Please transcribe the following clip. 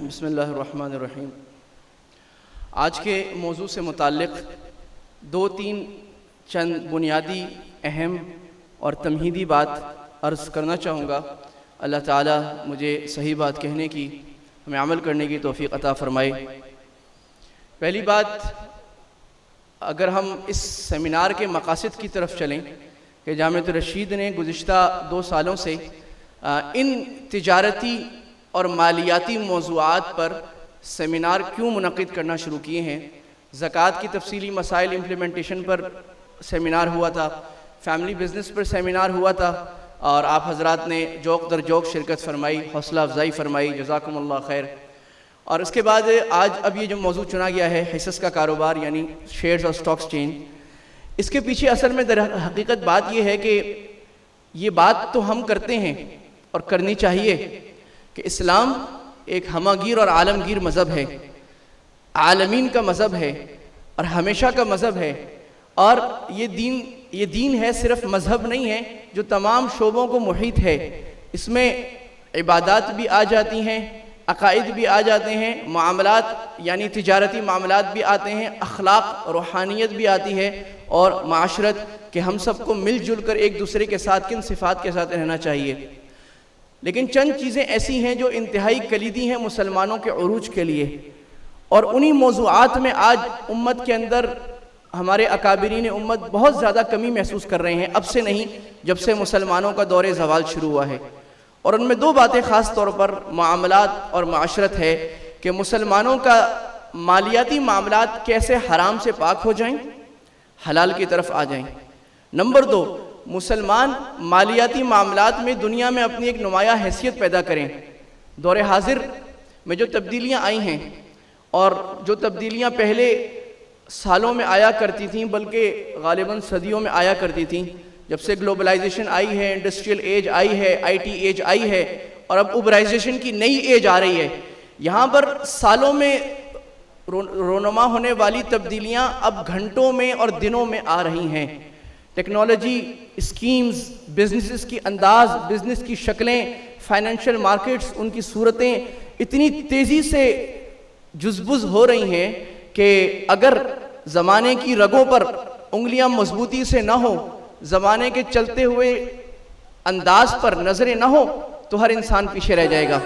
بسم اللہ الرحمن الرحیم۔ آج کے موضوع سے متعلق چند بنیادی اہم اور تمہیدی بات عرض کرنا چاہوں گا۔ اللہ تعالیٰ مجھے صحیح بات کہنے کی، ہمیں عمل کرنے کی توفیق عطا فرمائے۔ پہلی بات، اگر ہم اس سیمینار کے مقاصد کی طرف چلیں کہ جامعۃ الرشید نے گزشتہ 2 سالوں سے ان تجارتی اور مالیاتی موضوعات پر سیمینار کیوں منعقد کرنا شروع کیے ہیں۔ زکوٰۃ کی تفصیلی مسائل امپلیمنٹیشن پر سیمینار ہوا تھا، فیملی بزنس پر سیمینار ہوا تھا، اور آپ حضرات نے جوق در جوق شرکت فرمائی، حوصلہ افزائی فرمائی، جزاکم اللہ خیر۔ اور اس کے بعد اب یہ جو موضوع چنا گیا ہے حصص کا کاروبار، یعنی شیئرز اور سٹاک ایکسچینج، اس کے پیچھے اصل میں در حقیقت بات یہ ہے کہ یہ بات تو ہم کرتے ہیں اور کرنی چاہیے کہ اسلام ایک ہماگیر اور عالمگیر مذہب ہے، عالمین کا مذہب ہے اور ہمیشہ کا مذہب ہے، اور یہ دین ہے، صرف مذہب نہیں ہے جو تمام شعبوں کو محیط ہے۔ اس میں عبادات بھی آ جاتی ہیں، عقائد بھی آ جاتے ہیں، معاملات یعنی تجارتی معاملات بھی آتے ہیں، اخلاق روحانیت بھی آتی ہے، اور معاشرت کہ ہم سب کو مل جل کر ایک دوسرے کے ساتھ کن صفات کے ساتھ رہنا چاہیے۔ لیکن چند چیزیں ایسی ہیں جو انتہائی کلیدی ہیں مسلمانوں کے عروج کے لیے، اور انہی موضوعات میں آج امت کے اندر ہمارے اکابرین امت بہت زیادہ کمی محسوس کر رہے ہیں، اب سے نہیں، جب سے مسلمانوں کا دور زوال شروع ہوا ہے۔ اور ان میں 2 باتیں خاص طور پر معاملات اور معاشرت ہے کہ مسلمانوں کا مالیاتی معاملات کیسے حرام سے پاک ہو جائیں، حلال کی طرف آ جائیں۔ نمبر 2، مسلمان مالیاتی معاملات میں دنیا میں اپنی ایک نمایاں حیثیت پیدا کریں۔ دور حاضر میں جو تبدیلیاں آئی ہیں، اور جو تبدیلیاں پہلے سالوں میں آیا کرتی تھیں بلکہ غالباً صدیوں میں آیا کرتی تھیں، جب سے گلوبلائزیشن آئی ہے، انڈسٹریل ایج آئی ہے، IT ایج آئی ہے، اور اب اوبرائزیشن کی نئی ایج آ رہی ہے، یہاں پر سالوں میں رونما ہونے والی تبدیلیاں اب گھنٹوں میں اور دنوں میں آ رہی ہیں۔ ٹیکنالوجی، اسکیمز، بزنسز کی انداز، بزنس کی شکلیں، فائنینشیل مارکیٹس، ان کی صورتیں اتنی تیزی سے جزبز ہو رہی ہیں کہ اگر زمانے کی رگوں پر انگلیاں مضبوطی سے نہ ہوں، زمانے کے چلتے ہوئے انداز پر نظریں نہ ہوں، تو ہر انسان پیچھے رہ جائے گا۔